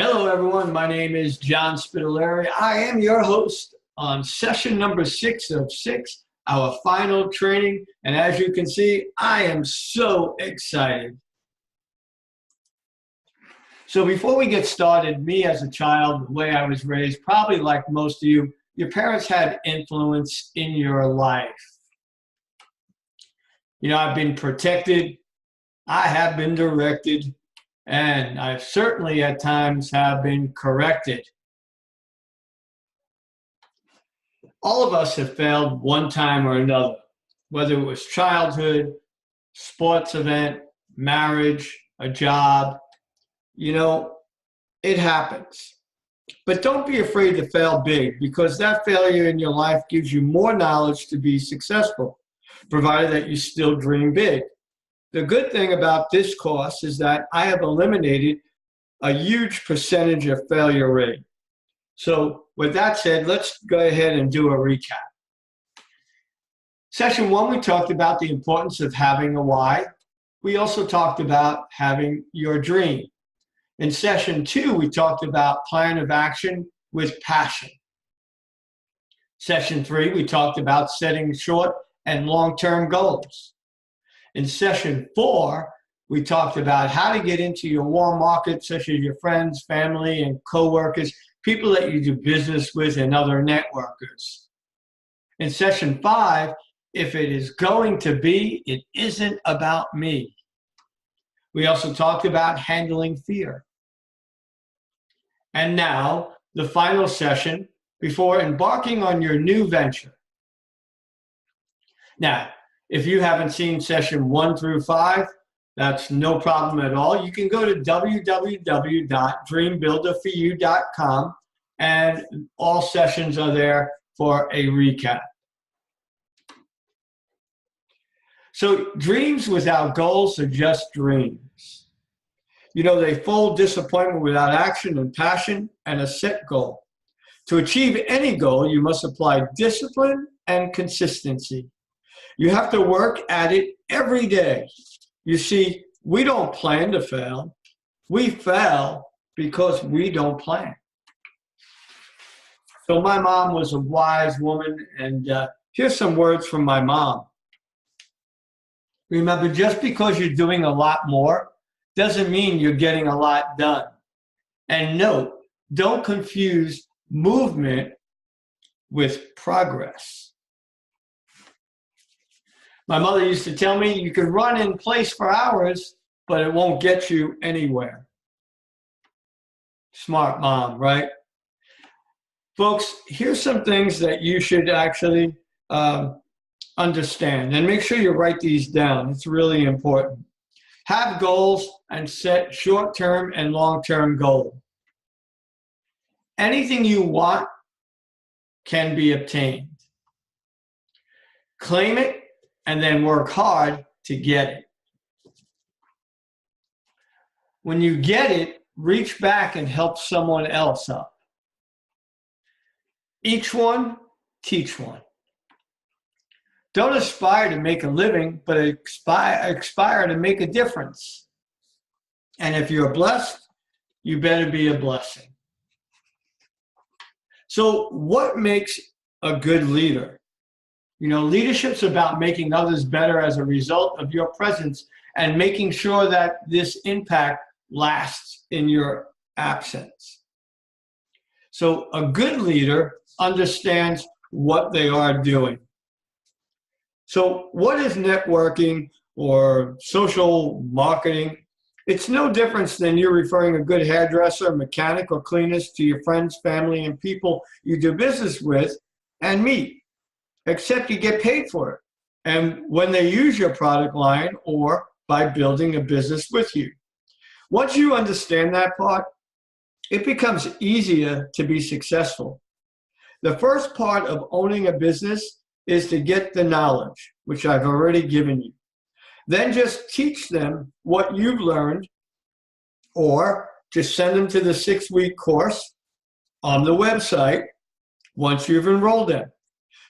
Hello, everyone. My name is Joh Spitaliee. I am your host on session number 6 of 6, our final training. And as you can see, I am so excited. So before we get started, me as a child, the way I was raised, probably like most of you, your parents had influence in your life. You know, I've been protected, I have been directed, and I certainly at times have been corrected. All of us have failed one time or another, whether it was childhood, sports event, marriage, a job. You know, it happens. But don't be afraid to fail big, because that failure in your life gives you more knowledge to be successful, provided that you still dream big. The good thing about this course is that I have eliminated a huge percentage of failure rate. So with that said, let's go ahead and do a recap. Session 1, we talked about the importance of having a why. We also talked about having your dream. In session 2, we talked about plan of action with passion. Session 3, we talked about setting short and long-term goals. In session 4, we talked about how to get into your warm market, such as your friends, family, and coworkers, people that you do business with, and other networkers. In session 5, if it is going to be, it isn't about me. We also talked about handling fear. And now, the final session before embarking on your new venture. Now, if you haven't seen session 1 through 5, that's no problem at all. You can go to www.dreambuilderforyou.com, and all sessions are there for a recap. So dreams without goals are just dreams. You know, they fold disappointment without action and passion and a set goal. To achieve any goal, you must apply discipline and consistency. You have to work at it every day. You see, we don't plan to fail. We fail because we don't plan. So my mom was a wise woman, and here's some words from my mom. Remember, just because you're doing a lot more doesn't mean you're getting a lot done. And note, don't confuse movement with progress. My mother used to tell me you can run in place for hours, but it won't get you anywhere. Smart mom, right? Folks, here's some things that you should actually understand. And make sure you write these down. It's really important. Have goals and set short-term and long-term goals. Anything you want can be obtained. Claim it, and then work hard to get it. When you get it, reach back and help someone else up. Each one, teach one. Don't aspire to make a living, but aspire to make a difference. And if you're blessed, you better be a blessing. So what makes a good leader? You know, leadership's about making others better as a result of your presence and making sure that this impact lasts in your absence. So a good leader understands what they are doing. So what is networking or social marketing? It's no different than you referring a good hairdresser, mechanic, or cleaners to your friends, family, and people you do business with and meet. Except you get paid for it, and when they use your product line or by building a business with you. Once you understand that part, it becomes easier to be successful. The first part of owning a business is to get the knowledge, which I've already given you. Then just teach them what you've learned, or just send them to the 6-week course on the website once you've enrolled them.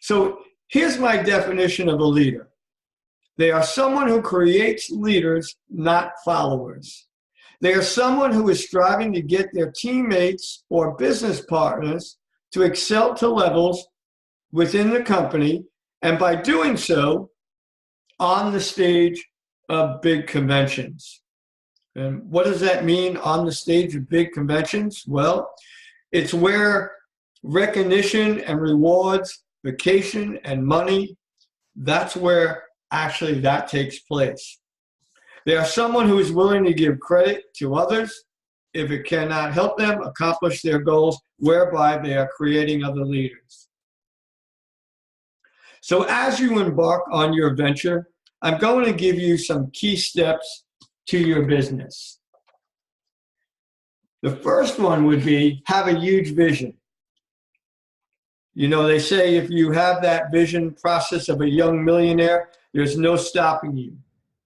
So here's my definition of a leader. They are someone who creates leaders, not followers. They are someone who is striving to get their teammates or business partners to excel to levels within the company, and by doing so, on the stage of big conventions. And what does that mean, on the stage of big conventions? Well, it's where recognition and rewards, vacation and money, that's where actually that takes place. They are someone who is willing to give credit to others if it cannot help them accomplish their goals, whereby they are creating other leaders. So as you embark on your venture, I'm going to give you some key steps to your business. The first one would be have a huge vision. You know, they say if you have that vision process of a young millionaire, there's no stopping you.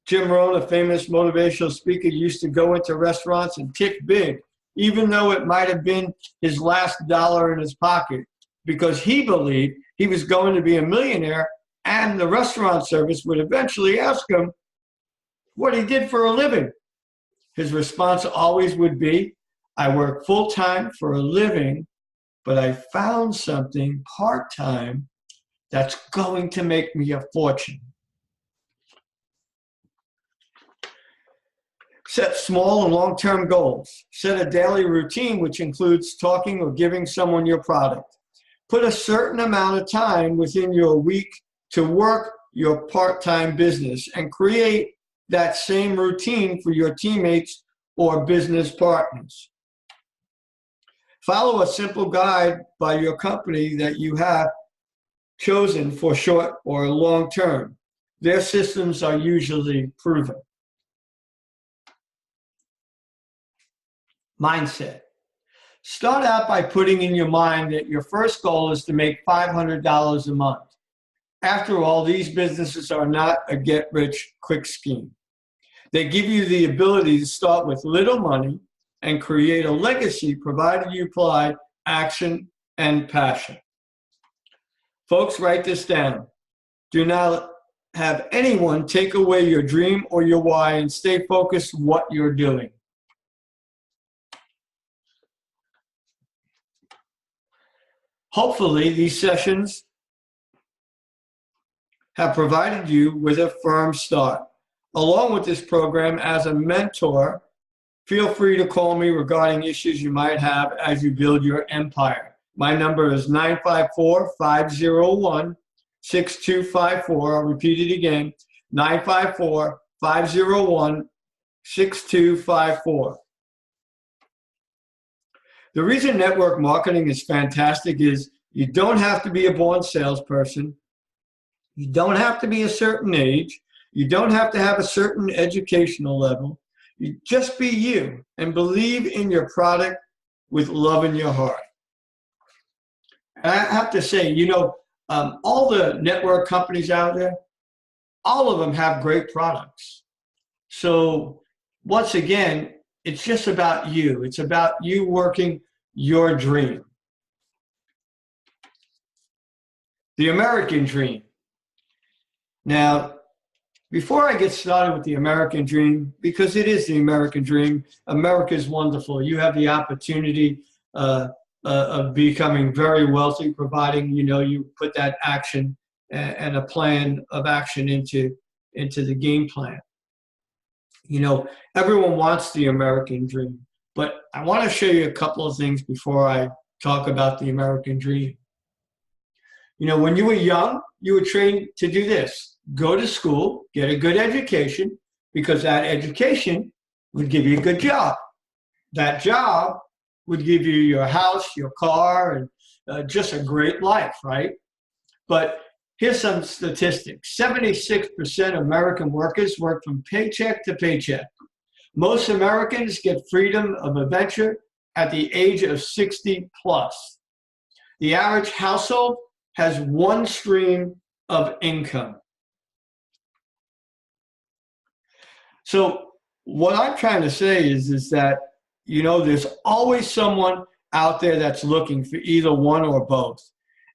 Jim Rohn, a famous motivational speaker, used to go into restaurants and tip big, even though it might have been his last dollar in his pocket, because he believed he was going to be a millionaire, and the restaurant service would eventually ask him what he did for a living. His response always would be, I work full-time for a living, but I found something part-time that's going to make me a fortune. Set small and long-term goals. Set a daily routine which includes talking or giving someone your product. Put a certain amount of time within your week to work your part-time business and create that same routine for your teammates or business partners. Follow a simple guide by your company that you have chosen for short or long term. Their systems are usually proven. Mindset. Start out by putting in your mind that your first goal is to make $500 a month. After all, these businesses are not a get-rich-quick scheme. They give you the ability to start with little money and create a legacy provided you apply action and passion. Folks, write this down. Do not have anyone take away your dream or your why, and stay focused on what you're doing. Hopefully, these sessions have provided you with a firm start. Along with this program, as a mentor, feel free to call me regarding issues you might have as you build your empire. My number is 954-501-6254. I'll repeat it again, 954-501-6254. The reason network marketing is fantastic is you don't have to be a born salesperson. You don't have to be a certain age. You don't have to have a certain educational level. You just be you and believe in your product with love in your heart. And I have to say, you know, all the network companies out there, all of them have great products. So once again, it's just about you. It's about you working your dream. The American dream. Now, before I get started with the American dream, because it is the American dream, America is wonderful. You have the opportunity of becoming very wealthy, providing, you know, you put that action and a plan of action into the game plan. You know, everyone wants the American dream, but I want to show you a couple of things before I talk about the American dream. You know, when you were young, you were trained to do this. Go to school, get a good education, because that education would give you a good job. That job would give you your house, your car, and just a great life, right? But here's some statistics. 76% of American workers work from paycheck to paycheck. Most Americans get freedom of adventure at the age of 60 plus. The average household has one stream of income. So what I'm trying to say is that, you know, there's always someone out there that's looking for either one or both.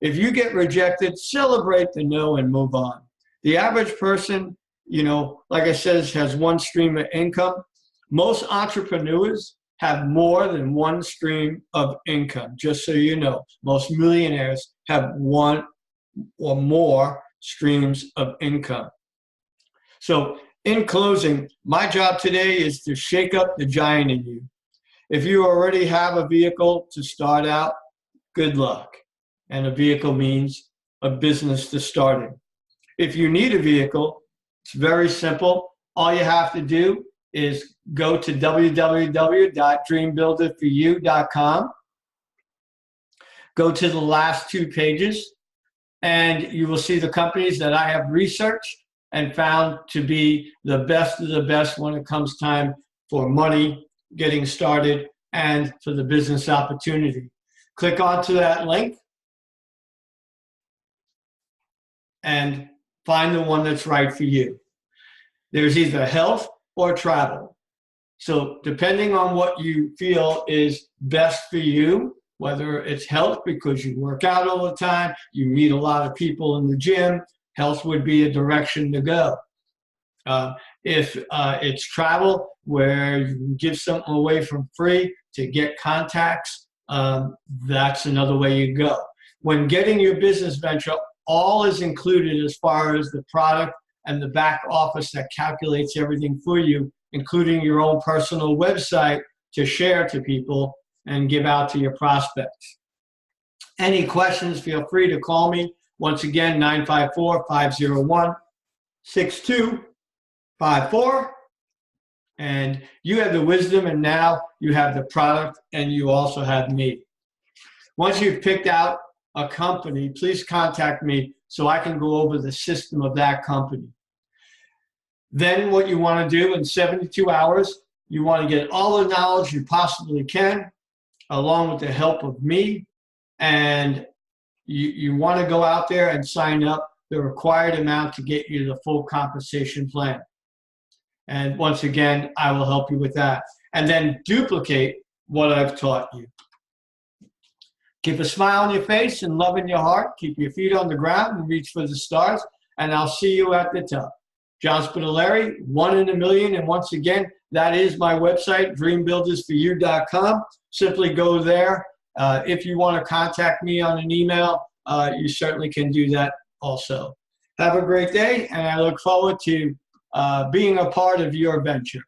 If you get rejected, celebrate the no and move on. The average person, you know, like I said, has one stream of income. Most entrepreneurs have more than one stream of income, just so you know. Most millionaires have one or more streams of income. So in closing, my job today is to shake up the giant in you. If you already have a vehicle to start out, good luck. And a vehicle means a business to start in. If you need a vehicle, it's very simple. All you have to do is go to www.dreambuilderforyou.com. Go to the last 2 pages, and you will see the companies that I have researched and found to be the best of the best when it comes time for money, getting started, and for the business opportunity. Click onto that link and find the one that's right for you. There's either health or travel. So depending on what you feel is best for you, whether it's health because you work out all the time, you meet a lot of people in the gym, health would be a direction to go. If it's travel where you can give something away for free to get contacts, that's another way you go. When getting your business venture, all is included as far as the product and the back office that calculates everything for you, including your own personal website to share to people and give out to your prospects. Any questions, feel free to call me. Once again, 954-501-6254. And you have the wisdom, and now you have the product, and you also have me. Once you've picked out a company, please contact me so I can go over the system of that company. Then what you want to do in 72 hours, you want to get all the knowledge you possibly can, along with the help of me, and you want to go out there and sign up the required amount to get you the full compensation plan. And once again, I will help you with that. And then duplicate what I've taught you. Keep a smile on your face and love in your heart. Keep your feet on the ground and reach for the stars. And I'll see you at the top. Joh Spitaliere, 1 in a million. And once again, that is my website, dreambuildersforyou.com. Simply go there. If you want to contact me on an email, you certainly can do that also. Have a great day, and I look forward to being a part of your venture.